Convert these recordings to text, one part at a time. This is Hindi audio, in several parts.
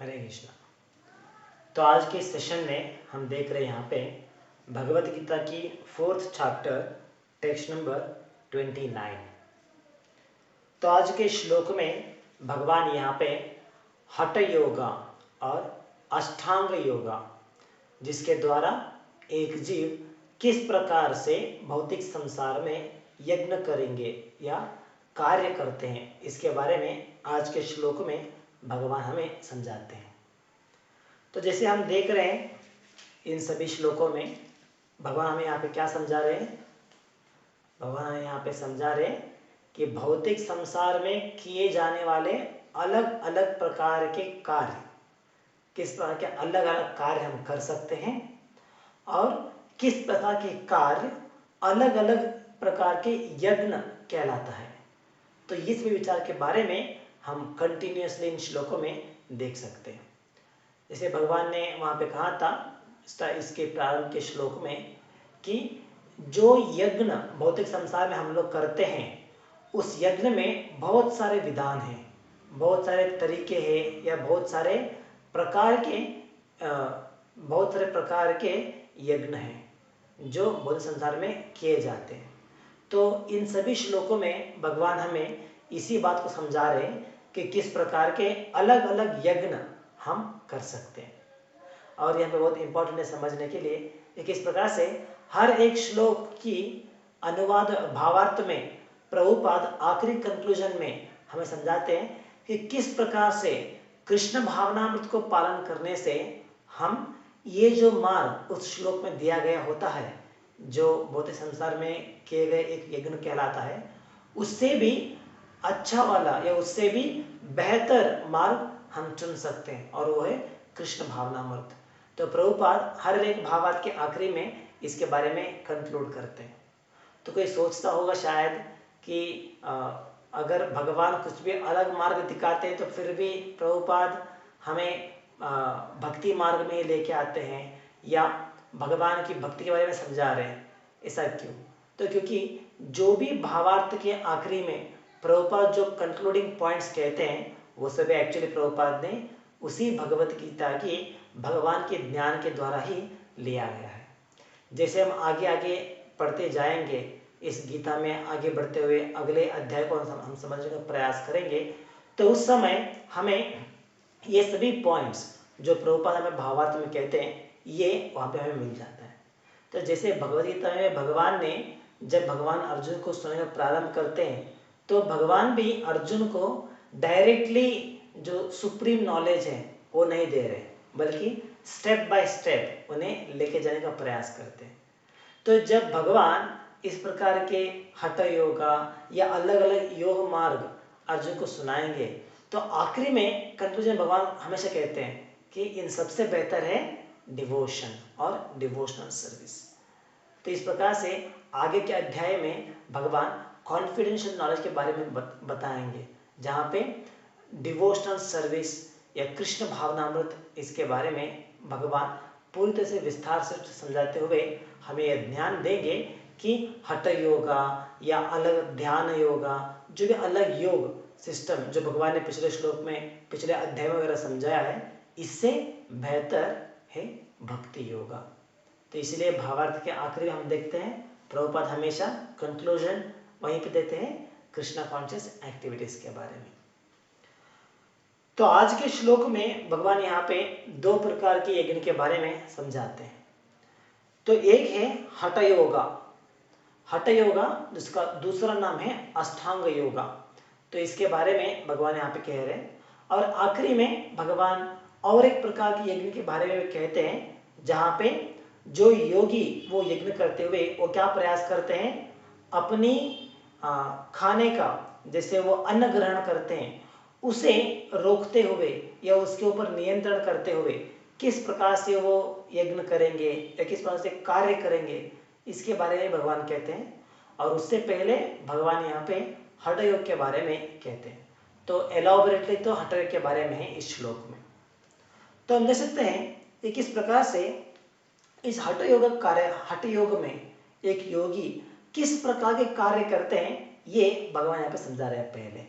हरे कृष्णा। तो आज के सेशन में हम देख रहे हैं यहाँ पे भगवत गीता की 4th चैप्टर टेक्स्ट नंबर 29। तो आज के श्लोक में भगवान यहाँ पे हठ योगा और अष्टांग योगा, जिसके द्वारा एक जीव किस प्रकार से भौतिक संसार में यज्ञ करेंगे या कार्य करते हैं, इसके बारे में आज के श्लोक में भगवान हमें समझाते हैं। तो जैसे हम देख रहे हैं इन सभी श्लोकों में भगवान हमें यहाँ पे क्या समझा रहे हैं। भगवान हमें यहाँ पे समझा रहे हैं कि भौतिक संसार में किए जाने वाले अलग अलग प्रकार के कार्य, किस प्रकार के अलग अलग कार्य हम कर सकते हैं और किस प्रकार के कार्य अलग अलग प्रकार के यज्ञ कहलाता है। तो इस विचार के बारे में हम कंटिन्यूअसली इन श्लोकों में देख सकते हैं। जैसे भगवान ने वहाँ पे कहा था इसके प्रारंभ के श्लोक में कि जो यज्ञ भौतिक संसार में हम लोग करते हैं उस यज्ञ में बहुत सारे विधान हैं, बहुत सारे तरीके हैं या बहुत सारे प्रकार के यज्ञ हैं जो भौतिक संसार में किए जाते हैं। तो इन सभी श्लोकों में भगवान हमें इसी बात को समझा रहे हैं कि किस प्रकार के अलग अलग यज्ञ हम कर सकते हैं। और यहाँ पे बहुत इंपॉर्टेंट है समझने के लिए कि किस प्रकार से हर एक श्लोक की अनुवाद भावार्थ में प्रभुपाद आखिरी कंक्लूजन में हमें समझाते हैं कि किस प्रकार से कृष्ण भावनामृत को पालन करने से हम ये जो मार्ग उस श्लोक में दिया गया होता है, जो भौतिक संसार में किए गए एक यज्ञ कहलाता है, उससे भी अच्छा वाला या उससे भी बेहतर मार्ग हम चुन सकते हैं और वो है कृष्ण भावनामृत। तो प्रभुपाद हर एक भावार्थ के आखिरी में इसके बारे में कंक्लूड करते हैं। तो कोई सोचता होगा शायद कि अगर भगवान कुछ भी अलग मार्ग दिखाते हैं तो फिर भी प्रभुपाद हमें भक्ति मार्ग में लेके आते हैं या भगवान की भक्ति के बारे में समझा रहे हैं, ऐसा क्यों? तो क्योंकि जो भी भावार्थ के आखिरी में प्रभुपाद जो कंक्लूडिंग पॉइंट्स कहते हैं वो सभी एक्चुअली प्रभुपाद ने उसी भगवत गीता की भगवान के ज्ञान के द्वारा ही लिया गया है। जैसे हम आगे आगे पढ़ते जाएंगे इस गीता में, आगे बढ़ते हुए अगले अध्याय को हम समझने का प्रयास करेंगे, तो उस समय हमें ये सभी पॉइंट्स जो प्रभुपाद हमें भावार्थ में कहते हैं ये वहाँ पे हमें मिल जाता है। तो जैसे भगवद गीता में भगवान ने जब भगवान अर्जुन को सुनाना प्रारंभ करते हैं तो भगवान भी अर्जुन को डायरेक्टली जो सुप्रीम नॉलेज है वो नहीं दे रहे, बल्कि स्टेप बाय स्टेप उन्हें लेके जाने का प्रयास करते हैं। तो जब भगवान इस प्रकार के हठ योगा या अलग अलग योग मार्ग अर्जुन को सुनाएंगे तो आखिरी में कंक्लूजन भगवान हमेशा कहते हैं कि इन सबसे बेहतर है डिवोशन और डिवोशनल सर्विस। तो इस प्रकार से आगे के अध्याय में भगवान कॉन्फिडेंशियल नॉलेज के बारे में बताएंगे, जहाँ पे डिवोशनल सर्विस या कृष्ण भावनामृत इसके बारे में भगवान पूरी तरह से विस्तार से समझाते हुए हमें यह ध्यान देंगे कि हठ योगा या अलग ध्यान योगा, जो भी अलग योग सिस्टम जो भगवान ने पिछले श्लोक में पिछले अध्याय में वगैरह समझाया है, इससे बेहतर है भक्ति योगा। तो इसलिए भावार्थ के आखिरी में हम देखते हैं प्रभुपाद हमेशा कंक्लूजन वहीं पे देते हैं कृष्णा कॉन्शियस एक्टिविटीज के बारे में। तो आज के श्लोक में भगवान यहाँ पे दो प्रकार के यज्ञ के बारे में समझाते हैं। तो एक है हठ योगा, हठ योगा जिसका दूसरा नाम है अष्टांग योगा। तो इसके बारे में भगवान यहाँ पे कह रहे हैं और आखिरी में भगवान और एक प्रकार के यज्ञ के बारे में कहते हैं, जहाँ पे जो योगी वो यज्ञ करते हुए वो क्या प्रयास करते हैं, अपनी खाने का जैसे वो अन्न ग्रहण करते हैं उसे रोकते हुए या उसके ऊपर नियंत्रण करते हुए किस प्रकार से वो यज्ञ करेंगे या किस प्रकार से कार्य करेंगे, इसके बारे में भगवान कहते हैं। और उससे पहले भगवान यहाँ पे हठ योग के बारे में कहते हैं। तो एलॉबरेटली तो हठ योग के बारे में है इस श्लोक में। तो हम देख सकते हैं कि किस प्रकार से इस हठ योग में एक योगी किस प्रकार के कार्य करते हैं, ये भगवान यहाँ पे समझा रहे हैं पहले।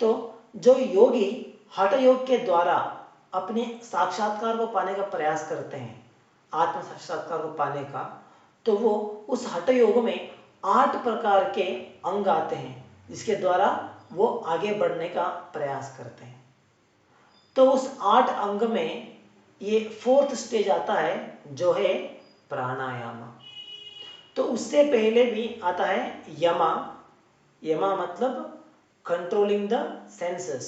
तो जो योगी हठ योग के द्वारा अपने साक्षात्कार को पाने का प्रयास करते हैं, आत्म साक्षात्कार को पाने का, तो वो उस हठ योग में 8 प्रकार के अंग आते हैं जिसके द्वारा वो आगे बढ़ने का प्रयास करते हैं। तो उस 8 अंग में ये 4th स्टेज आता है जो है प्राणायाम। तो उससे पहले भी आता है यमा। यमा मतलब कंट्रोलिंग द सेंसेस,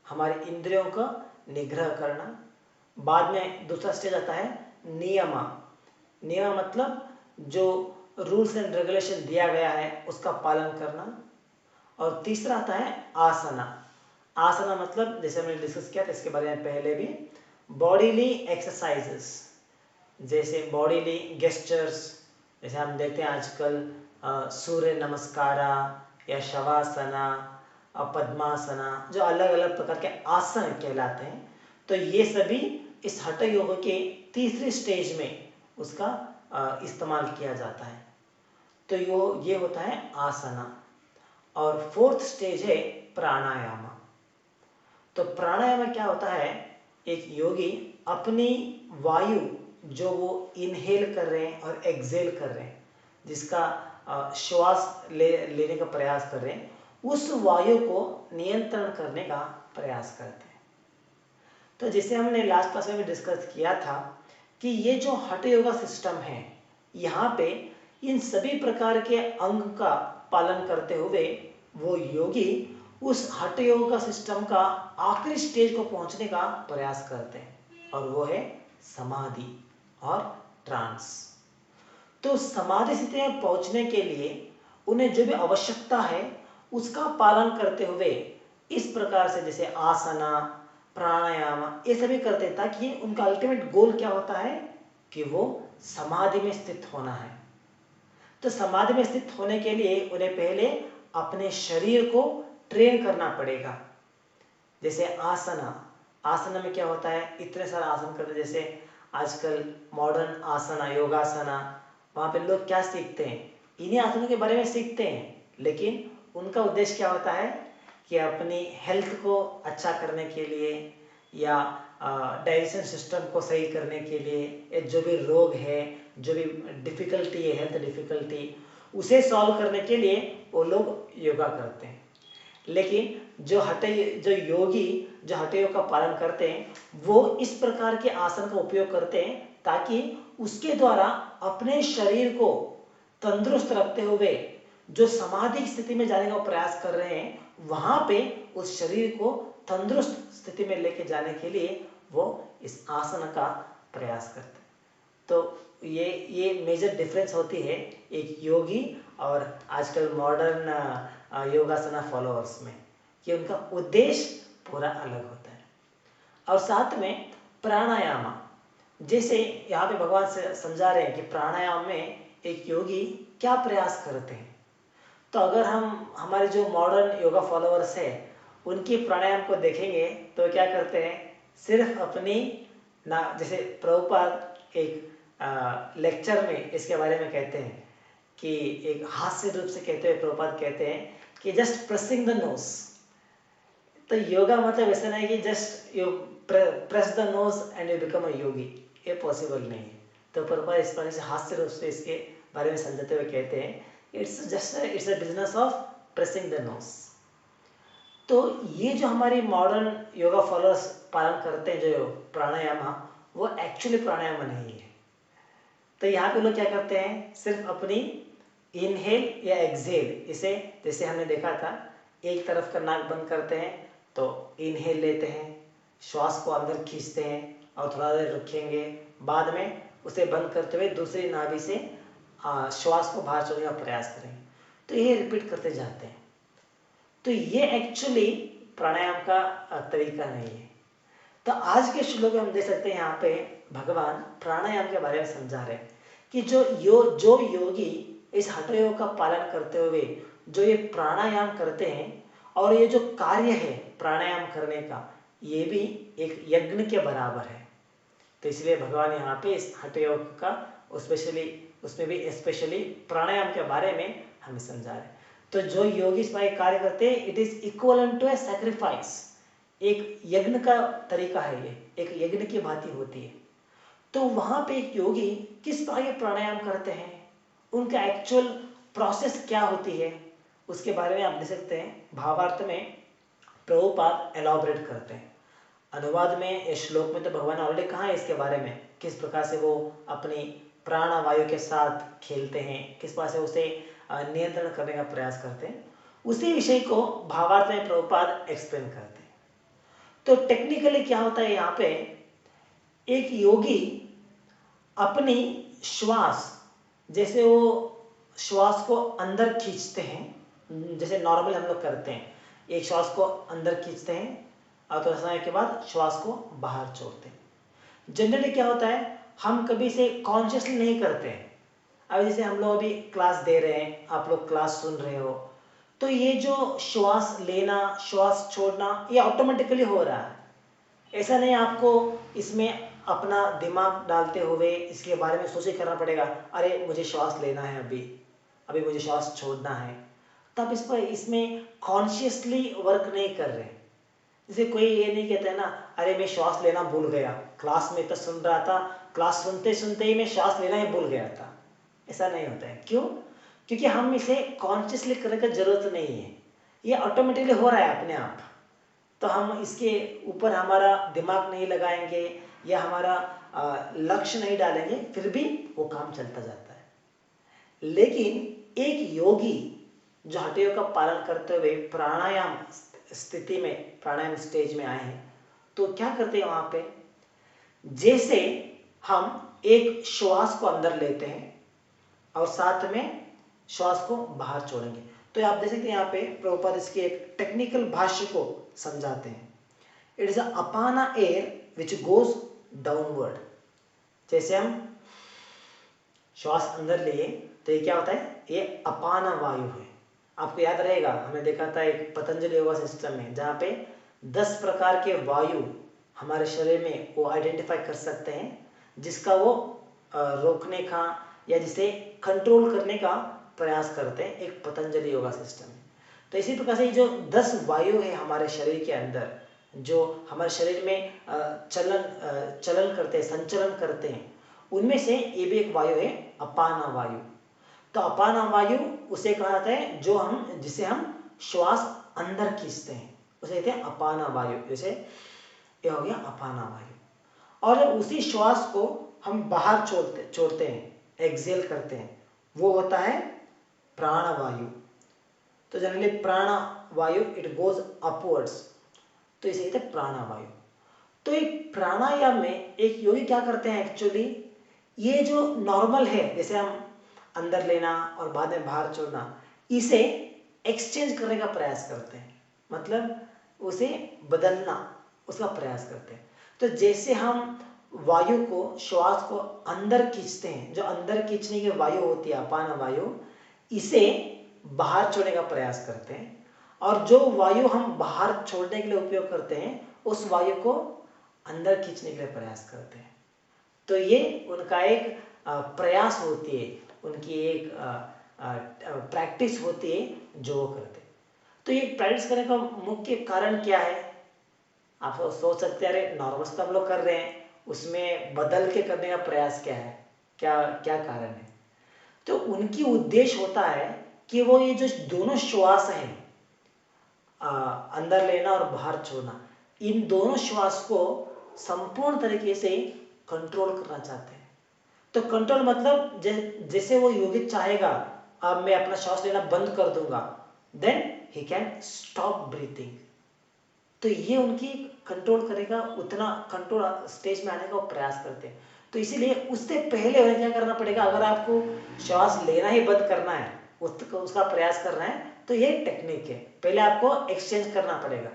हमारे इंद्रियों का निग्रह करना। बाद में दूसरा स्टेज आता है नियमा। नियम मतलब जो रूल्स एंड रेगुलेशन दिया गया है उसका पालन करना। और तीसरा आता है आसना। आसना मतलब जैसे हमने डिस्कस किया था इसके बारे में पहले भी, बॉडीली एक्सरसाइजेस, जैसे बॉडीली गेस्चर्स, जैसे हम देखते हैं आजकल सूर्य नमस्कारा या शवासना और पद्मासना, जो अलग अलग प्रकार के आसन कहलाते हैं। तो ये सभी इस हठ योग के तीसरी स्टेज में उसका इस्तेमाल किया जाता है। तो ये होता है आसना। और 4th स्टेज है प्राणायाम। तो प्राणायाम क्या होता है, एक योगी अपनी वायु जो वो इनहेल कर रहे हैं और एक्सेल कर रहे हैं, जिसका श्वास लेने का प्रयास कर रहे हैं, उस वायु को नियंत्रण करने का प्रयास करते हैं। तो जैसे हमने लास्ट क्लास में भी डिस्कस किया था कि ये जो हठ योगा सिस्टम है, यहाँ पे इन सभी प्रकार के अंग का पालन करते हुए वो योगी उस हठ योग का सिस्टम का आखिरी स्टेज को पहुंचने का प्रयास करते हैं, और वो है समाधि और ट्रांस। तो समाधि स्थिति में पहुंचने के लिए उन्हें जो भी आवश्यकता है उसका पालन करते हुए इस प्रकार से जैसे आसना, प्राणायाम, ये सभी करते हैं, ताकि उनका अल्टीमेट गोल क्या होता है कि वो समाधि में स्थित होना है। तो समाधि में स्थित होने के लिए उन्हें पहले अपने शरीर को ट्रेन करना पड़ेगा। जैसे आसना, आसना में क्या होता है, इतने सारे आसन करते, जैसे आजकल मॉडर्न आसना, योगासना, वहाँ पे लोग क्या सीखते हैं, इन्हीं आसनों के बारे में सीखते हैं, लेकिन उनका उद्देश्य क्या होता है कि अपनी हेल्थ को अच्छा करने के लिए या डाइजेशन सिस्टम को सही करने के लिए, जो भी रोग है, जो भी डिफिकल्टी है, हेल्थ डिफिकल्टी, उसे सॉल्व करने के लिए वो लोग योगा करते हैं। लेकिन जो योगी जो हठ योग का पालन करते हैं, वो इस प्रकार के आसन का उपयोग करते हैं ताकि उसके द्वारा अपने शरीर को तंदुरुस्त रखते हुए जो समाधि स्थिति में जाने का प्रयास कर रहे हैं, वहां पे उस शरीर को तंदुरुस्त स्थिति में लेके जाने के लिए वो इस आसन का प्रयास करते हैं। तो ये मेजर डिफरेंस होती है एक योगी और आजकल मॉडर्न योगासना फॉलोअर्स में, कि उनका उद्देश्य पूरा अलग होता है। और साथ में प्राणायाम, जैसे यहाँ पे भगवान से समझा रहे हैं कि प्राणायाम में एक योगी क्या प्रयास करते हैं। तो अगर हम हमारे जो मॉडर्न योगा फॉलोअर्स है उनकी प्राणायाम को देखेंगे तो क्या करते हैं, सिर्फ अपनी ना, जैसे प्रभुपाद एक लेक्चर में इसके बारे में कहते हैं कि एक हास्य रूप से कहते हुए प्रभुपाद कहते हैं कि जस्ट प्रेसिंग द नोज। तो योगा मतलब ऐसा नहीं कि just you press the nose and you become a yogi, ये पॉसिबल नहीं है। तो प्रभुपाद इस प्रकार से हास्य रूप से इसके बारे में समझाते हुए कहते हैं it's a business of pressing the nose. तो ये जो हमारी मॉडर्न योगा फॉलोअर्स पालन करते हैं जो प्राणायाम, वो एक्चुअली प्राणायाम नहीं है। तो यहाँ पे लोग क्या करते हैं, सिर्फ अपनी इनहेल या एक्सहेल, इसे जैसे हमने देखा था, एक तरफ का नाक बंद करते हैं तो इनहेल लेते हैं, श्वास को अंदर खींचते हैं और थोड़ा देर रखेंगे, बाद में उसे बंद करते हुए दूसरी नाभि से श्वास को बाहर छोड़ने का प्रयास करेंगे। तो ये रिपीट करते जाते हैं। तो ये एक्चुअली प्राणायाम का तरीका नहीं है। तो आज के श्लोक में हम देख सकते हैं यहाँ पे भगवान प्राणायाम के बारे में समझा रहे हैं कि जो योगी इस हठ योग का पालन करते हुए जो ये प्राणायाम करते हैं, और ये जो कार्य है प्राणायाम करने का, ये भी एक यज्ञ के बराबर है। तो इसलिए भगवान यहाँ पे इस हठ योग का उसमें भी स्पेशली प्राणायाम के बारे में हमें समझा रहे हैं। तो जो योगी इस कार्य करते हैं, it is equal to a sacrifice, एक यज्ञ का तरीका है, ये एक यज्ञ की भांति होती है। तो वहां पे एक योगी किस प्रकार के प्राणायाम करते हैं, उनका एक्चुअल प्रोसेस क्या होती है, उसके बारे में आप देख सकते हैं भावार्थ में प्रभुपाद एलॉबरेट करते हैं। अनुवाद में इस श्लोक में तो भगवान ऑलरेडी कहा है इसके बारे में, किस प्रकार से वो अपनी प्राण वायु के साथ खेलते हैं, किस प्रकार से उसे नियंत्रण करने का प्रयास करते हैं, उसी विषय को भावार्थ में प्रभुपाद एक्सप्लेन करते हैं। तो टेक्निकली क्या होता है यहाँ पे, एक योगी अपनी श्वास, जैसे वो श्वास को अंदर खींचते हैं, जैसे नॉर्मल हम लोग करते हैं, एक श्वास को अंदर खींचते हैं और थोड़ा समय के बाद श्वास को बाहर छोड़ते हैं। जनरली क्या होता है, हम कभी इसे कॉन्शियसली नहीं करते हैं। अब जैसे हम लोग अभी क्लास दे रहे हैं, आप लोग क्लास सुन रहे हो, तो ये जो श्वास लेना श्वास छोड़ना ये ऑटोमेटिकली हो रहा है। ऐसा नहीं आपको इसमें अपना दिमाग डालते हुए इसके बारे में सोचे करना पड़ेगा, अरे मुझे श्वास लेना है, अभी अभी मुझे श्वास छोड़ना है, तब इस पर इसमें कॉन्शियसली वर्क नहीं कर रहे। जैसे कोई ये नहीं कहता है ना, अरे मैं श्वास लेना भूल गया, क्लास में तो सुन रहा था, क्लास सुनते सुनते ही मैं श्वास लेना ही भूल गया था। ऐसा नहीं होता है। क्यों? क्योंकि हम इसे कॉन्शियसली करने की जरूरत नहीं है, ये ऑटोमेटिकली हो रहा है अपने आप। तो हम इसके ऊपर हमारा दिमाग नहीं लगाएंगे या हमारा लक्ष्य नहीं डालेंगे, फिर भी वो काम चलता जाता है। लेकिन एक योगी जो हठ योग का पालन करते हुए प्राणायाम स्थिति में, प्राणायाम स्टेज में आए हैं, तो क्या करते हैं वहां पे, जैसे हम एक श्वास को अंदर लेते हैं और साथ में श्वास को बाहर छोड़ेंगे। तो आप देख सकते हैं यहाँ पे प्रभुपाद इसके एक टेक्निकल भाष्य को समझाते हैं। It is apana air which goes downward. जैसे हम श्वास अंदर लिए तो ये क्या होता है, ये अपाना वायु है। आपको याद रहेगा, हमने देखा था एक पतंजलि योगा सिस्टम में जहाँ पे 10 प्रकार के वायु हमारे शरीर में वो आइडेंटिफाई कर सकते हैं, जिसका वो रोकने का या जिसे कंट्रोल करने का प्रयास करते हैं एक पतंजलि योगा सिस्टम में। तो इसी प्रकार से जो 10 वायु है हमारे शरीर के अंदर, जो हमारे शरीर में चलन करते हैं, संचलन करते हैं, उनमें से ये भी एक वायु है अपाना वायु। तो अपाना वायु उसे कहा जाता है जो हम, जिसे हम श्वास अंदर खींचते हैं, उसे कहते हैं अपाना वायु। जैसे ये हो गया अपाना वायु। और जब उसी श्वास को हम बाहर छोड़ते हैं, एक्सेल करते हैं, वो होता है प्राण वायु। तो जनरली प्राण वायु इट गोज अपवर्ड्स, तो इसे कहते हैं प्राणवायु। तो एक प्राणायाम में एक योगी क्या करते हैं, एक्चुअली ये जो नॉर्मल है, जैसे हम अंदर लेना और बाद में बाहर छोड़ना, इसे एक्सचेंज करने का प्रयास करते हैं, मतलब उसे बदलना, उसका प्रयास करते हैं। तो जैसे हम वायु को, श्वास को अंदर खींचते हैं, जो अंदर खींचने की वायु होती है अपान वायु, इसे बाहर छोड़ने का प्रयास करते हैं। और जो वायु हम बाहर छोड़ने के लिए उपयोग करते हैं, उस वायु को अंदर खींचने के लिए प्रयास करते हैं। तो ये उनका एक प्रयास होती है, उनकी एक प्रैक्टिस होती है जो वो करते हैं। तो ये प्रैक्टिस करने का मुख्य कारण क्या है? आप सोच सकते हैं, अरे नॉर्मल तो हम लोग कर रहे हैं, उसमें बदल के करने का प्रयास क्या है, क्या क्या कारण है? तो उनकी उद्देश्य होता है कि वो ये जो दोनों श्वास हैं, अंदर लेना और बाहर छोड़ना, इन दोनों श्वास को संपूर्ण तरीके से कंट्रोल करना चाहते हैं। तो कंट्रोल मतलब जैसे वो योगी चाहेगा, अब मैं अपना श्वास लेना बंद कर दूंगा, then he can stop breathing. तो ये उनकी कंट्रोल करेगा, उतना कंट्रोल स्टेज में आने का प्रयास करते हैं। तो इसीलिए उससे पहले उन्हें क्या करना पड़ेगा, अगर आपको श्वास लेना ही बंद करना है, उसका प्रयास करना है, तो ये टेक्निक है, पहले आपको एक्सचेंज करना पड़ेगा।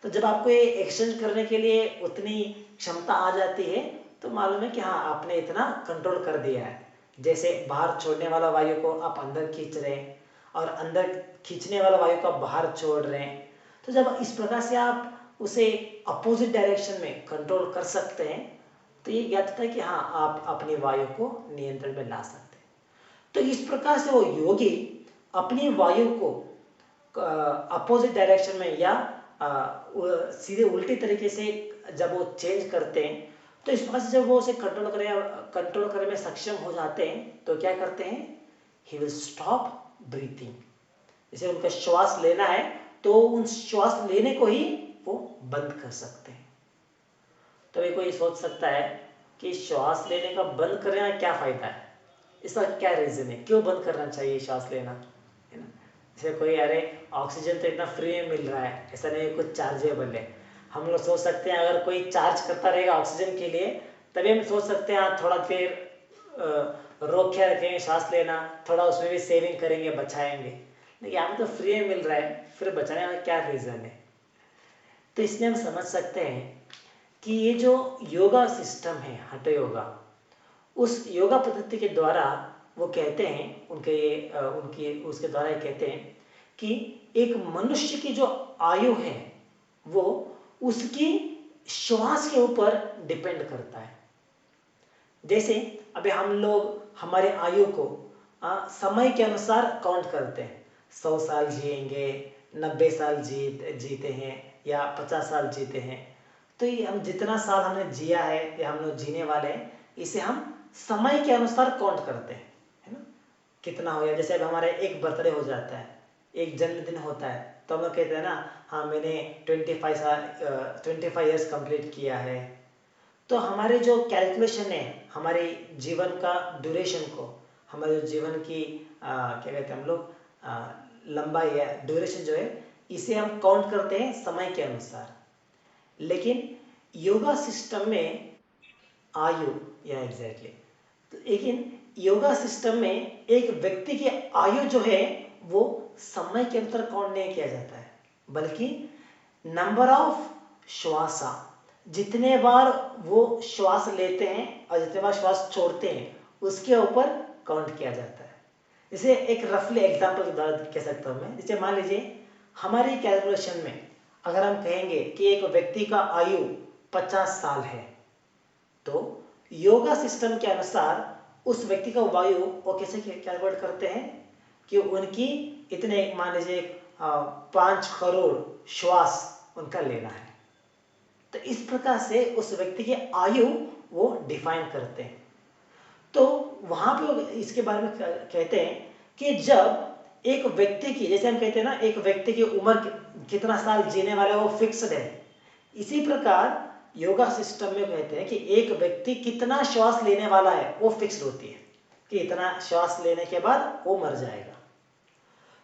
तो जब आपको ये एक्सचेंज करने के लिए उतनी क्षमता आ जाती है, तो मालूम है कि हाँ आपने इतना कंट्रोल कर दिया है। जैसे बाहर छोड़ने वाला वायु को आप अंदर खींच रहे हैं और अंदर खींचने वाला वायु को आप बाहर छोड़ रहे हैं। तो जब इस प्रकार से आप उसे अपोजिट डायरेक्शन में कंट्रोल कर सकते हैं, तो ये ज्ञात होता है कि हाँ आप अपनी वायु को नियंत्रण में ला सकते हैं। तो इस प्रकार से वो योगी अपनी वायु को अपोजिट डायरेक्शन में या सीधे उल्टी तरीके से जब वो चेंज करते हैं, तो इस प्रकार से जब वो उसे कंट्रोल करने में सक्षम हो जाते हैं तो क्या करते हैं, ही विल स्टॉप ब्रीथिंग। जैसे उनका श्वास लेना है तो उन श्वास लेने को ही वो बंद कर सकते हैं। तो ये कोई सोच सकता है कि श्वास लेने का बंद करने का क्या फायदा है, इसका क्या रीजन है, क्यों बंद करना चाहिए श्वास लेना, है ना। जैसे कोई अरे ऑक्सीजन तो इतना फ्री में मिल रहा है, ऐसा नहीं कुछ चार्जेबल है। हम लोग सोच सकते हैं अगर कोई चार्ज करता रहेगा ऑक्सीजन के लिए तभी हम सोच सकते हैं थोड़ा देर रोक के रखेंगे सांस लेना, थोड़ा उसमें भी सेविंग करेंगे, बचाएंगे। लेकिन यहाँ पे तो फ्री में मिल रहा है, फिर बचाने का क्या रीजन है। तो इसमें हम समझ सकते हैं कि ये जो योगा सिस्टम है हठ योगा, उस योगा पद्धति के द्वारा वो कहते हैं उनके उसके द्वारा ये कहते हैं कि एक मनुष्य की जो आयु है वो उसकी श्वास के ऊपर डिपेंड करता है। जैसे अभी हम लोग हमारे आयु को समय के अनुसार काउंट करते हैं, 100 साल जिएंगे, 90 साल जीते हैं या 50 साल जीते हैं। तो ये हम जितना साल हमने जिया है या हम लोग जीने वाले हैं, इसे हम समय के अनुसार काउंट करते हैं, है ना। कितना हो गया, जैसे अब हमारा एक बर्थडे हो जाता है, एक जन्मदिन होता है, तो हम लोग कहते हैं ना हाँ मैंने 25 ईयर्स कंप्लीट किया है। तो हमारे जो कैलकुलेशन है हमारे जीवन का ड्यूरेशन को, हमारे जीवन की क्या कहते हैं हम लोग लंबाई है, ड्यूरेशन जो है, इसे हम काउंट करते हैं समय के अनुसार। लेकिन योगा सिस्टम में आयु या एग्जैक्टली लेकिन योगा सिस्टम में एक व्यक्ति की आयु जो है वो समय के अनुसार काउंट नहीं किया जाता है, बल्कि नंबर ऑफ श्वासा, जितने बार वो श्वास लेते हैं और जितने बार श्वास छोड़ते हैं उसके ऊपर काउंट किया जाता है। जैसे एक रफली एग्जांपल के द्वारा कह सकता हूं मैं, जैसे मान लीजिए हमारी कैलकुलेशन में अगर हम कहेंगे कि एक व्यक्ति का आयु 50 साल है, तो योगा सिस्टम के अनुसार उस व्यक्ति का वायु वो कैसे कैलकुलेट करते हैं कि उनकी इतने मान लीजिए 5 करोड़ श्वास उनका लेना है। तो इस प्रकार से उस व्यक्ति की आयु वो डिफाइन करते हैं। तो वहां पे इसके बारे में कहते हैं कि जब एक व्यक्ति की, जैसे हम कहते हैं ना एक व्यक्ति की उम्र कितना साल जीने वाला है वो फिक्स्ड है, इसी प्रकार योगा सिस्टम में कहते हैं कि एक व्यक्ति कितना श्वास लेने वाला है वो फिक्स्ड होती है कि इतना श्वास लेने के बाद वो मर जाएगा।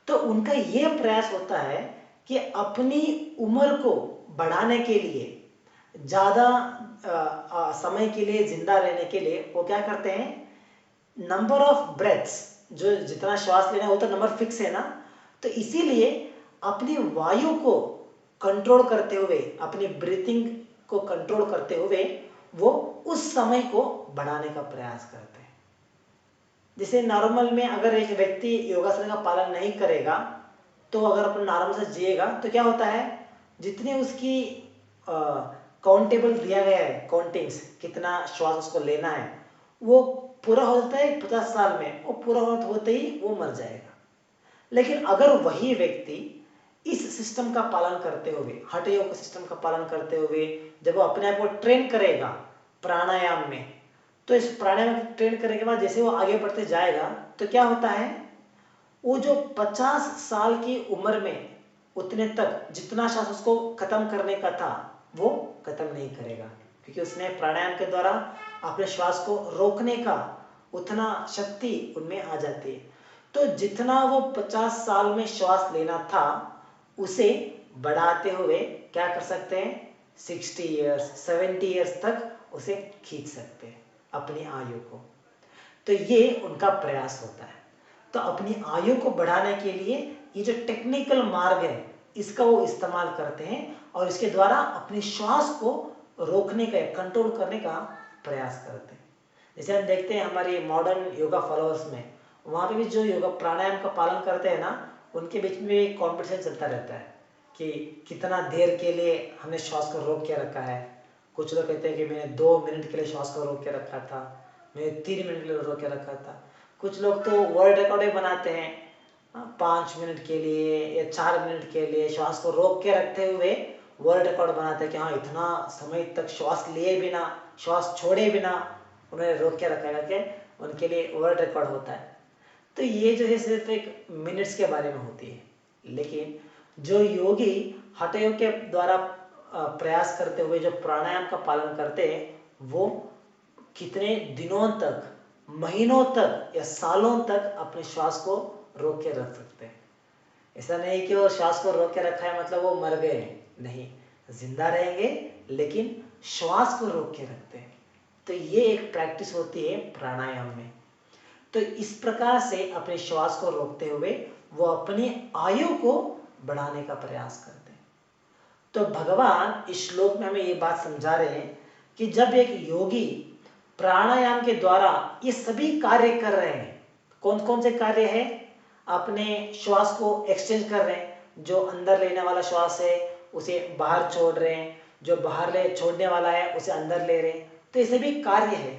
तो उनका यह प्रयास होता है कि अपनी उम्र को बढ़ाने के लिए, ज्यादा समय के लिए जिंदा रहने के लिए वो क्या करते हैं, नंबर ऑफ ब्रेथ्स, जो जितना श्वास लेना वो तो नंबर फिक्स है ना, तो इसीलिए अपनी वायु को कंट्रोल करते हुए, अपनी ब्रीथिंग को कंट्रोल करते हुए वो उस समय को बढ़ाने का प्रयास करते हैं। जैसे नॉर्मल में अगर एक व्यक्ति योगासन का पालन नहीं करेगा तो अगर अपना नॉर्मल से जिएगा तो क्या होता है, जितनी उसकी काउंटेबल दिया गया है, काउंटिंग्स कितना श्वास उसको लेना है, वो पूरा हो जाता है 50 साल में, वो पूरा होते ही वो मर जाएगा। लेकिन अगर वही व्यक्ति इस सिस्टम का पालन करते हुए, हठ योग सिस्टम का पालन करते हुए जब वो अपने आप को ट्रेन करेगा प्राणायाम में, तो इस प्राणायाम में ट्रेन करने के बाद जैसे वो आगे बढ़ते जाएगा तो क्या होता है, वो जो 50 साल की उम्र में उतने तक जितना श्वास उसको खत्म करने का था वो खत्म नहीं करेगा, क्योंकि उसने प्राणायाम के द्वारा अपने श्वास को रोकने का उतना शक्ति उनमें आ जाती है। तो जितना वो 50 साल में श्वास लेना था उसे बढ़ाते हुए क्या कर सकते हैं, 60 ईयर्स 70 ईयर्स तक उसे खींच सकते हैं अपनी आयु को। तो ये उनका प्रयास होता है। तो अपनी आयु को बढ़ाने के लिए ये जो टेक्निकल मार्ग है इसका वो इस्तेमाल करते हैं और इसके द्वारा अपने श्वास को रोकने का, कंट्रोल करने का प्रयास करते हैं। जैसे हम देखते हैं हमारी मॉडर्न योगा फॉलोअर्स में, वहां पे भी जो योगा प्राणायाम का पालन करते हैं ना, उनके बीच में एक कॉम्पिटिशन चलता रहता है कि कितना देर के लिए हमने श्वास को रोक के रखा है। कुछ लोग कहते हैं कि मैंने 2 मिनट के लिए श्वास को रोक के रखा था, मैंने 3 मिनट के लिए रोक के रखा था। कुछ लोग तो वर्ल्ड रिकॉर्ड बनाते हैं 5 मिनट के लिए या 4 मिनट के लिए श्वास को रोक के रखते हुए वर्ल्ड रिकॉर्ड बनाते हैं कि हाँ इतना समय तक श्वास लिए बिना, श्वास छोड़े बिना उन्होंने रोक के रखा करके उनके लिए वर्ल्ड रिकॉर्ड होता है। तो ये जो है सिर्फ एक मिनट्स के बारे में होती है, लेकिन जो योगी हठ योग के द्वारा प्रयास करते हुए जो प्राणायाम का पालन करते हैं वो कितने दिनों तक, महीनों तक या सालों तक अपने श्वास को रोक के रख सकते हैं। ऐसा नहीं कि वो श्वास को रोक के रखा है मतलब वो मर गए, नहीं, जिंदा रहेंगे लेकिन श्वास को रोक के रखते हैं। तो ये एक प्रैक्टिस होती है प्राणायाम में। तो इस प्रकार से अपने श्वास को रोकते हुए वो अपनी आयु को बढ़ाने का प्रयास करते हैं। तो भगवान इस श्लोक में हमें ये बात समझा रहे हैं कि जब एक योगी प्राणायाम के द्वारा ये सभी कार्य कर रहे हैं, कौन कौन से कार्य है, अपने श्वास को एक्सचेंज कर रहे हैं, जो अंदर लेने वाला श्वास है उसे बाहर छोड़ रहे हैं, जो बाहर ले छोड़ने वाला है उसे अंदर ले रहे हैं, तो ये सभी कार्य है।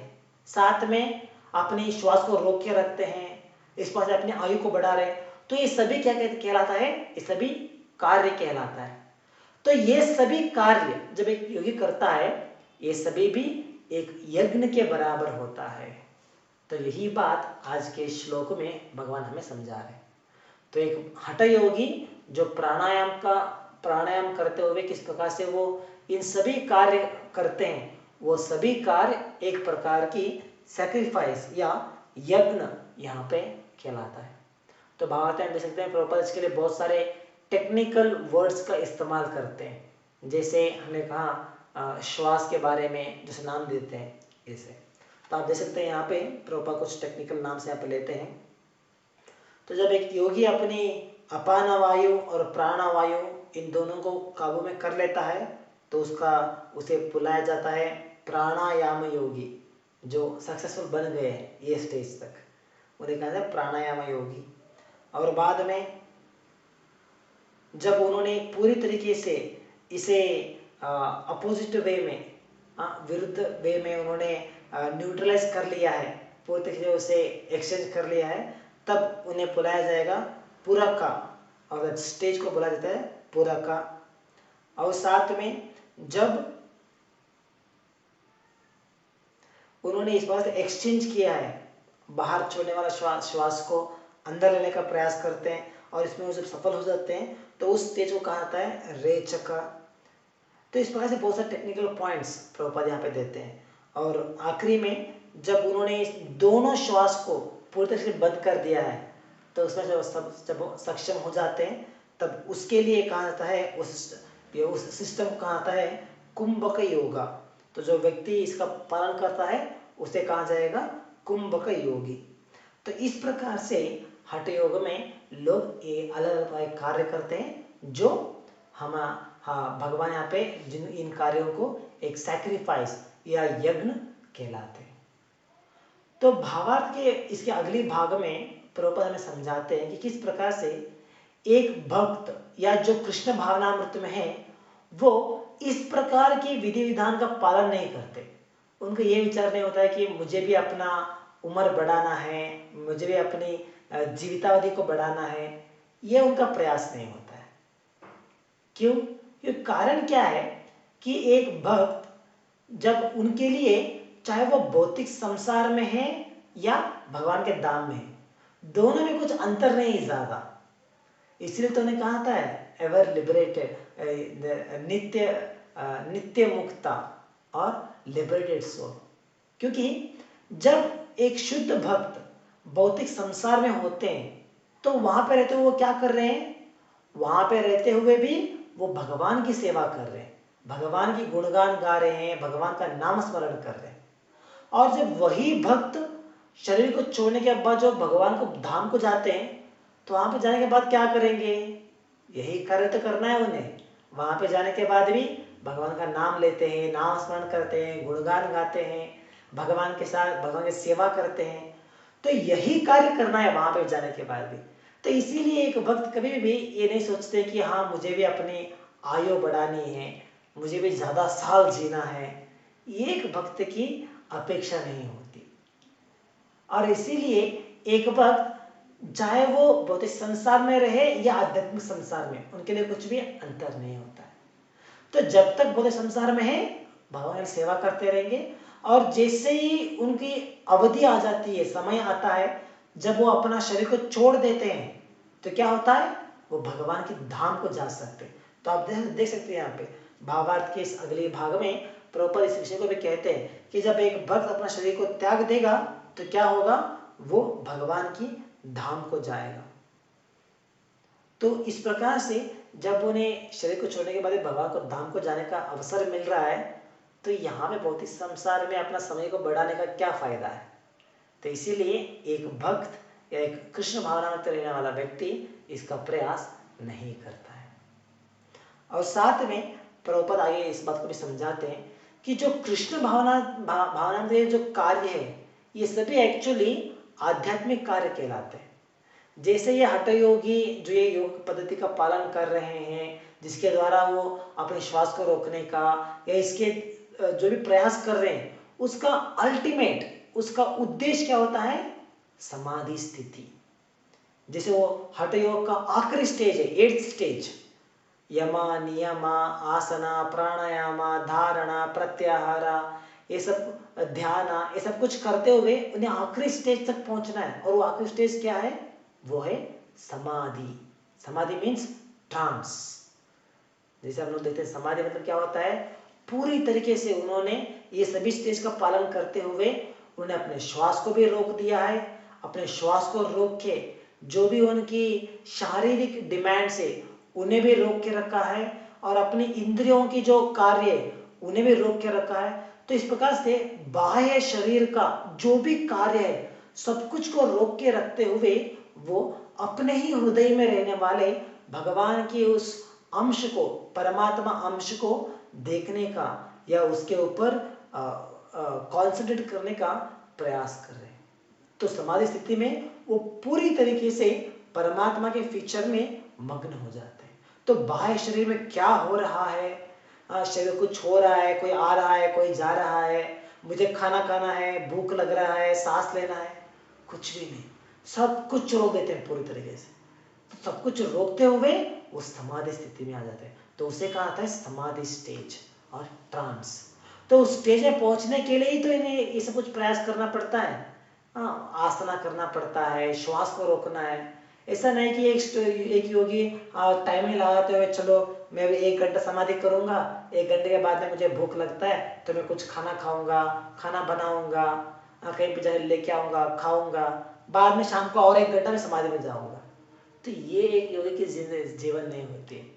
साथ में अपनी श्वास को रोक के रखते हैं, इस बात से अपनी आयु को बढ़ा रहे हैं, तो ये सभी क्या कहलाता है, ये सभी कार्य कहलाता है। तो ये सभी कार्य जब एक योगी करता है ये सभी भी एक यज्ञ के बराबर होता है। तो यही बात आज के श्लोक में भगवान हमें समझा रहे हैं। तो एक हठ योगी जो प्राणायाम करते हुए किस प्रकार से वो इन सभी कार्य करते हैं, वो सभी कार्य एक प्रकार की सैक्रिफाइस या यज्ञ यहाँ पे कहलाता है। तो भावार्थ में देख सकते हैं प्रभुपाद इसके लिए बहुत सारे टेक्निकल वर्ड्स का इस्तेमाल करते हैं। जैसे हमने कहा श्वास के बारे में जैसे नाम देते हैं ऐसे, तो आप देख सकते हैं यहाँ पे प्रभुपाद कुछ टेक्निकल नाम से यहाँ पे लेते हैं। तो जब एक योगी अपनी अपान वायु और प्राणवायु इन दोनों को काबू में कर लेता है तो उसे बुलाया जाता है प्राणायाम योगी। जो सक्सेसफुल बन गए हैं ये स्टेज तक उन्हें कहा जाता है प्राणायाम योगी। और बाद में जब उन्होंने पूरी तरीके से इसे अपोजिट वे में, विरुद्ध वे में उन्होंने न्यूट्रलाइज कर लिया है, पूरी तरीके से उसे एक्सचेंज कर लिया है, तब उन्हें बुलाया जाएगा पुरका, और स्टेज को बुलाया जाता है पुरका। और साथ में जब उन्होंने इस बात से एक्सचेंज किया है, बाहर छोड़ने वाला श्वास को अंदर लेने का प्रयास करते हैं और इसमें वो जब सफल हो जाते हैं तो उस स्टेज को कहा जाता है रेचका। तो इस प्रकार से बहुत सारे टेक्निकल पॉइंट्स प्रभुपाद यहाँ पे देते हैं। और आखिरी में जब उन्होंने इस दोनों श्वास को पूरी तरह से बंद कर दिया है तो उसमें जब सक्षम हो जाते हैं तब उसके लिए कहा जाता है उस सिस्टम को कहा जाता है कुंभक योगा। तो जो व्यक्ति इसका पालन करता है उसे कहा जाएगा कुंभक योगी। तो इस प्रकार से हठ योग में लोग ये अलग अलग कार्य करते हैं जो भगवान यहाँ पे जिन इन कार्यों को एक सैक्रिफाइस या यज्ञ कहलाते हैं। तो भावार्थ के इसके अगले भाग में प्रभुपाद हमें समझाते हैं कि किस प्रकार से एक भक्त या जो कृष्ण भावनामृत में है वो इस प्रकार की विधि विधान का पालन नहीं करते। उनको ये विचार नहीं होता है कि मुझे भी अपना उम्र बढ़ाना है, मुझे भी अपनी जीवितावधि को बढ़ाना है, ये उनका प्रयास नहीं होता है। क्यों? क्योंकि कारण क्या है कि एक भक्त जब उनके लिए चाहे वो भौतिक संसार में है या भगवान के धाम में है, दोनों में कुछ अंतर नहीं ज्यादा। इसलिए तो उन्हें कहा था एवर लिबरेटेड, नित्य मुक्ता और लिबरेटेड सोल। क्योंकि जब एक शुद्ध भक्त भौतिक संसार में होते हैं तो वहां पे रहते हुए वो क्या कर रहे हैं, वहां पे रहते हुए भी वो भगवान की सेवा कर रहे हैं, भगवान की गुणगान गा रहे हैं, भगवान का नाम स्मरण कर रहे हैं। और जब वही भक्त शरीर को छोड़ने के बाद जो भगवान को धाम को जाते हैं तो वहां पे जाने के बाद क्या करेंगे, यही कार्य तो करना है उन्हें। वहां पे जाने के बाद भी भगवान का नाम लेते हैं, नाम स्मरण करते हैं, गुणगान गाते हैं, भगवान के साथ भगवान की सेवा करते हैं। तो यही कार्य करना है वहां पे जाने के बाद भी। तो इसीलिए एक भक्त कभी भी ये नहीं सोचते कि हाँ मुझे भी अपनी आयु बढ़ानी है, मुझे भी ज्यादा साल जीना है, ये एक भक्त की अपेक्षा नहीं होती। और इसीलिए एक भक्त चाहे वो भौतिक संसार में रहे या आध्यात्मिक संसार में, उनके लिए कुछ भी अंतर नहीं होता है। तो जब तक भौतिक संसार में है भगवान की सेवा करते रहेंगे, और जैसे ही उनकी अवधि आ जाती है, समय आता है जब वो अपना शरीर को छोड़ देते हैं, तो क्या होता है, वो भगवान की धाम को जा सकते हैं। तो आप देख सकते हैं यहाँ पे भावार्थ के इस अगले भाग में प्रभुपाद इस विषय को भी कहते हैं कि जब एक भक्त अपना शरीर को त्याग देगा तो क्या होगा, वो भगवान की धाम को जाएगा। तो इस प्रकार से जब उन्हें शरीर को छोड़ने के बाद भगवान को धाम को जाने का अवसर मिल रहा है, तो यहाँ पे भौतिक संसार में अपना समय को बढ़ाने का क्या फायदा है। तो इसीलिए एक भक्त या एक कृष्ण भावना में रहने वाला व्यक्ति इसका प्रयास नहीं करता है। और साथ में प्रभुपाद आगे इस बात को भी समझाते हैं कि जो कृष्ण भावना में जो कार्य है, ये सभी एक्चुअली आध्यात्मिक कार्य कहलाते हैं। जैसे ये हठ योगी जो ये योग पद्धति का पालन कर रहे हैं, जिसके द्वारा वो अपने श्वास को रोकने का या इसके जो भी प्रयास कर रहे हैं, उसका अल्टीमेट, उसका उद्देश्य क्या होता है, समाधि स्थिति। जैसे वो हठ योग का आखिरी स्टेज है, 8th स्टेज, यमा नियमा आसना प्राणायामा धारणा प्रत्याहारा, ये सब ध्यान, ये सब कुछ करते हुए उन्हें आखिरी स्टेज तक पहुंचना है। और वो आखिरी स्टेज क्या है, वो है समाधि। समाधि मीन्स ट्रांस। जैसे हम लोग देखते हैं समाधि मतलब क्या होता है, पूरी तरीके से उन्होंने ये सभी स्टेज का पालन करते हुए उन्होंने अपने श्वास को भी रोक दिया है। अपने श्वास को रोक के जो भी उनकी शारीरिक डिमांड्स है उन्हें भी रोक के रखा है, और अपनी इंद्रियों की जो कार्य उन्हें भी रोक के रखा है। तो इस प्रकार से बाह्य शरीर का जो भी कार्य है सब कुछ को रोक के रखते हुए वो अपने ही हृदय में रहने वाले भगवान के उस अंश को, परमात्मा अंश को देखने का या उसके ऊपर कॉन्सेंट्रेट करने का प्रयास कर रहे हैं। तो समाधि स्थिति में वो पूरी तरीके से परमात्मा के फीचर में मग्न हो जाते हैं। तो बाह्य शरीर में क्या हो रहा है, शरीर कुछ हो रहा है, कोई आ रहा है, कोई जा रहा है, मुझे खाना खाना है, भूख लग रहा है, सांस लेना है, कुछ भी नहीं, सब कुछ रोक देते हैं पूरी तरीके से। तो सब कुछ रोकते हुए वो समाधि स्थिति में आ जाते हैं। तो उसे कहा जाता है समाधि स्टेज और ट्रांस। तो उस स्टेज में पहुंचने के लिए ही तो इन्हें ये सब कुछ प्रयास करना पड़ता है, आसना करना पड़ता है, श्वास को रोकना है। ऐसा नहीं कि एक योगी टाइमिंग लगाते हुए चलो मैं भी 1 घंटा समाधि करूंगा, 1 घंटे के बाद में मुझे भूख लगता है तो मैं कुछ खाना खाऊंगा, खाना बनाऊंगा, कहीं पे जाकर लेके आऊंगा, खाऊंगा, बाद में शाम को और 1 घंटा में समाधि में जाऊंगा। तो ये एक योगी की जीवन नहीं होती है।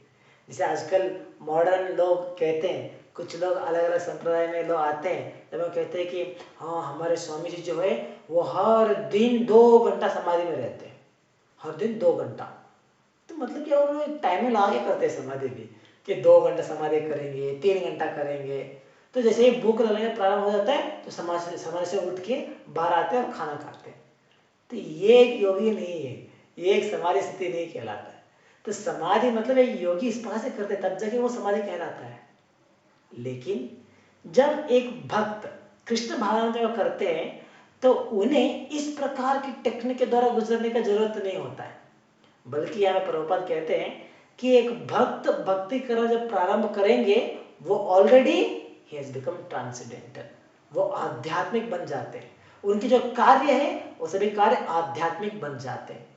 जैसे आजकल मॉडर्न लोग कहते हैं, कुछ लोग अलग अलग संप्रदाय में लोग आते हैं, जब वो कहते हैं कि हाँ हमारे स्वामी जी जो है वो हर दिन 2 घंटा समाधि में रहते हैं, हर दिन 2 घंटा। तो मतलब क्या, उन्होंने टाइम लगा के करते हैं समाधि भी, कि 2 घंटा समाधि करेंगे, 3 घंटा करेंगे। तो जैसे ही भूख लगने प्रारंभ हो जाता है तो समाधि से उठ के बाहर आते हैं और खाना खाते हैं। तो ये एक योगी नहीं है, ये एक समाधि स्थिति नहीं कहलाता है। तो समाधि मतलब एक योगी इस प्रकार से करते तब जाके वो समाधि कहलाता है। लेकिन जब एक भक्त कृष्ण भावना में करते हैं तो उन्हें इस प्रकार की टेक्निक के द्वारा गुजरने का जरूरत नहीं होता है, बल्कि यहाँ प्रभुपाद कहते हैं कि एक भक्त भक्ति करना जब प्रारंभ करेंगे वो already he has become transcendental, वो आध्यात्मिक बन जाते हैं। उनके जो कार्य है वो सभी कार्य आध्यात्मिक बन जाते हैं।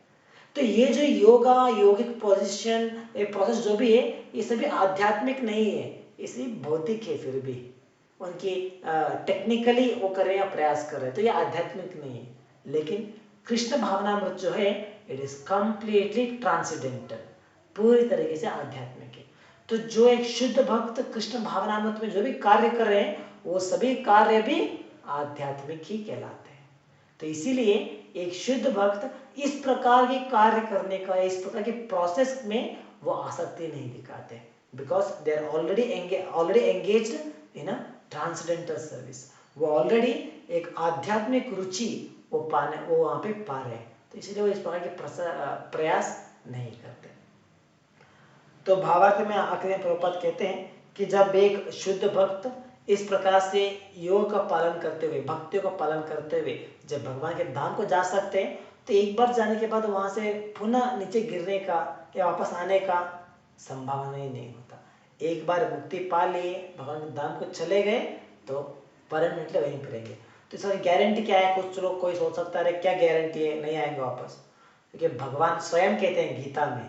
तो ये जो योगा, योगिक पोजीशन, ये प्रोसेस जो भी है ये सभी आध्यात्मिक नहीं है, ये सभी भौतिक है। फिर भी उनकी टेक्निकली वो कर रहे हैं, प्रयास कर रहे हैं, तो ये आध्यात्मिक नहीं है। लेकिन कृष्ण भावनामृत जो है इट इज कंप्लीटली ट्रांसेंडेंटल, पूरी तरीके से आध्यात्मिक है। तो जो एक शुद्ध भक्त कृष्ण भावनामृत में जो भी कार्य कर रहे हैं वो सभी कार्य भी आध्यात्मिक ही कहलाते हैं। तो इसीलिए एक शुद्ध भक्त इस प्रकार के कार्य करने का, इस प्रकार के प्रोसेस में वो आसक्ति नहीं दिखाते, because they are already engaged in a transcendental service. वो ऑलरेडी एक आध्यात्मिक रुचि वो वहां पे पा रहे हैं, तो इसलिए वो इस प्रकार के प्रयास नहीं करते। तो भावार्थ में आखिर में प्रभुपाद कहते हैं कि जब एक शुद्ध भक्त इस प्रकार से योग का पालन करते हुए, भक्तियों का पालन करते हुए जब भगवान के धाम को जा सकते हैं तो एक बार जाने के बाद वहां से पुनः नीचे गिरने का या वापस आने का संभावना ही नहीं होता। एक बार मुक्ति पा लिए, भगवान के धाम को चले गए, तो परमानेंटली वहीं पर रहेंगे। तो इसकी गारंटी क्या है? कुछ लोग कोई सोच सकता है क्या गारंटी है नहीं आएंगे वापस, क्योंकि भगवान स्वयं कहते हैं गीता में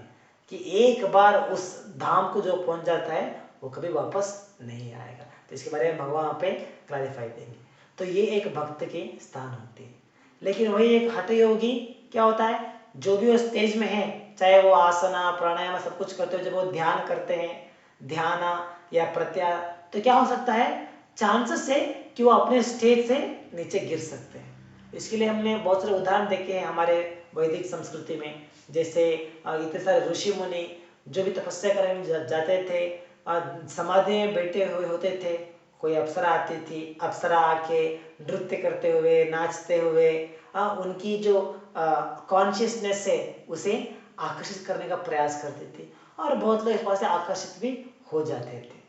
कि एक बार उस धाम को जो पहुंच जाता है वो कभी वापस नहीं आएगा। तो इसके बारे में भगवान वहाँ पे क्लैरिफाई देंगे। तो ये एक भक्त के स्थान होते हैं। लेकिन वही एक हठ योगी क्या होता है, जो भी वो स्टेज में है, चाहे वो आसना प्राणायाम सब कुछ करते हो, जब वो ध्यान करते हैं, ध्यान या प्रत्याहार, तो क्या हो सकता है, चांसेस है कि वो अपने स्टेज से नीचे गिर सकते हैं। इसके लिए हमने बहुत सारे उदाहरण देखे हैं हमारे वैदिक संस्कृति में। जैसे इतने सारे ऋषि मुनि जो भी तपस्या करने जाते थे, समाधि में बैठे हुए होते थे, कोई अप्सरा आती थी, अप्सरा आके नृत्य करते हुए नाचते हुए उनकी जो कॉन्शियसनेस है उसे आकर्षित करने का प्रयास करती थी, और बहुत लोग इस बात से आकर्षित भी हो जाते थे।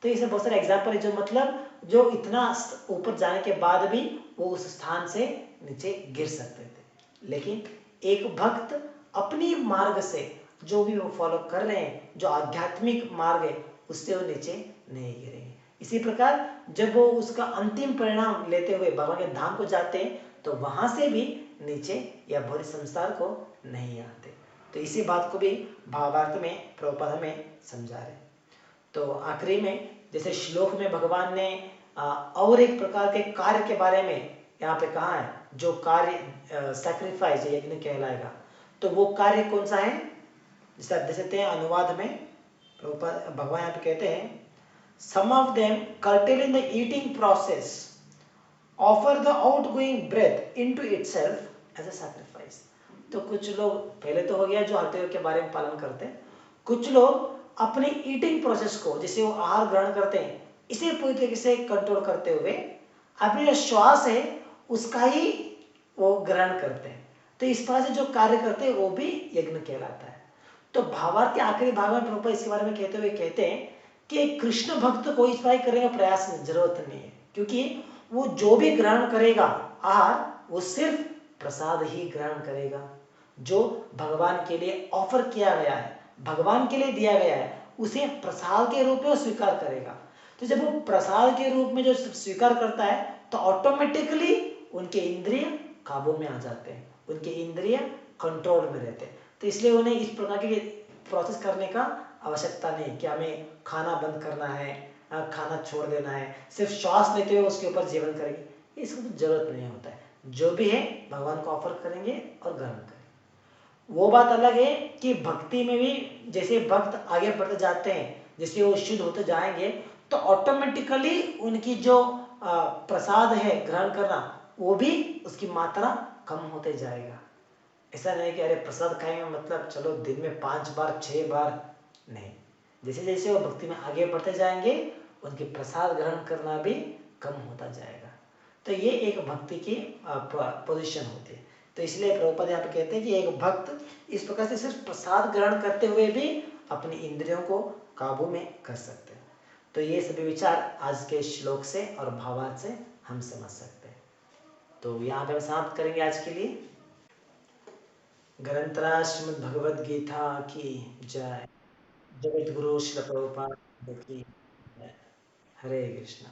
तो ये सब बहुत सारे एग्जाम्पल है, जो मतलब जो इतना ऊपर जाने के बाद भी वो उस स्थान से नीचे गिर सकते थे। लेकिन एक भक्त अपनी मार्ग से जो भी वो फॉलो कर रहे हैं, जो आध्यात्मिक मार्ग है, उससे वो नीचे नहीं गिरेंगे। इसी प्रकार जब वो उसका अंतिम परिणाम लेते हुए भगवान के धाम को जाते हैं, तो वहां से भी नीचे या भौतिक संसार को नहीं आते। तो इसी बात को भी भावार्थ में प्रभुपाद हमें समझा रहे। तो आखिरी में जैसे श्लोक में भगवान ने और एक प्रकार के कार्य के बारे में यहाँ पे कहा है, जो कार्य सैक्रिफाइस यज्ञ कहलाएगा। तो वो कार्य कौन सा है, जैसे आप देख सकते हैं अनुवाद में भगवान यहाँ पे कहते हैं, some of them curtailing the eating process offer the outgoing breath into itself as a sacrifice। तो कुछ लोग, पहले तो हो गया जो हठ योग के बारे में पालन करते हैं, कुछ लोग अपनी ईटिंग प्रोसेस को, जैसे वो आहार ग्रहण करते हैं, इसे पूरी तरीके से कंट्रोल करते हुए अपने जो श्वास है उसका ही वो ग्रहण करते हैं। तो इस तरह से जो कार्य करते हैं वो भी यज्ञ कहलाता है। तो भावार्थ के आखिरी भाग में प्रभुपाद इसके बारे में कहते हुए कहते हैं कि कृष्ण भक्त को इस तरह करने का प्रयास जरूरत नहीं है, क्योंकि वो जो भी ग्रहण करेगा आहार, वो सिर्फ प्रसाद ही ग्रहण करेगा, जो भगवान के लिए ऑफर किया गया है, भगवान के लिए दिया गया है, उसे प्रसाद के रूप में स्वीकार करेगा। तो जब वो प्रसाद के रूप में जो स्वीकार करता है, तो ऑटोमेटिकली उनके इंद्रिय काबू में आ जाते हैं, उनके इंद्रिय कंट्रोल में रहते हैं। तो इसलिए उन्हें इस प्रकार की प्रोसेस करने का आवश्यकता नहीं कि हमें खाना बंद करना है, खाना छोड़ देना है, सिर्फ श्वास लेते हुए उसके ऊपर जीवन करेंगे, इसकी तो जरूरत नहीं होता है। जो भी है भगवान को ऑफर करेंगे और ग्रहण करेंगे। वो बात अलग है कि भक्ति में भी जैसे भक्त आगे बढ़ते जाते हैं, जैसे वो शुद्ध होते जाएंगे, तो ऑटोमेटिकली उनकी जो प्रसाद है ग्रहण करना, वो भी उसकी मात्रा कम होते जाएगा। ऐसा नहीं कि अरे प्रसाद खाएंगे मतलब चलो दिन में 5 बार 6 बार, नहीं। जैसे जैसे वो भक्ति में आगे बढ़ते जाएंगे, उनकी प्रसाद ग्रहण करना भी कम होता जाएगा। तो ये एक भक्ति की पोजीशन होती है। तो इसलिए प्रभुपाद यहाँ पे कहते हैं कि एक भक्त इस प्रकार से सिर्फ प्रसाद ग्रहण करते हुए भी अपनी इंद्रियों को काबू में कर सकते हैं। तो ये सभी विचार आज के श्लोक से और भावार्थ से हम समझ सकते हैं। तो यहाँ पे हम समाप्त करेंगे आज के लिए। ग्रंथराज श्रीमद् भगवद गीता की जय। जगत गुरु श्री प्रभुपाद की जय। हरे कृष्णा।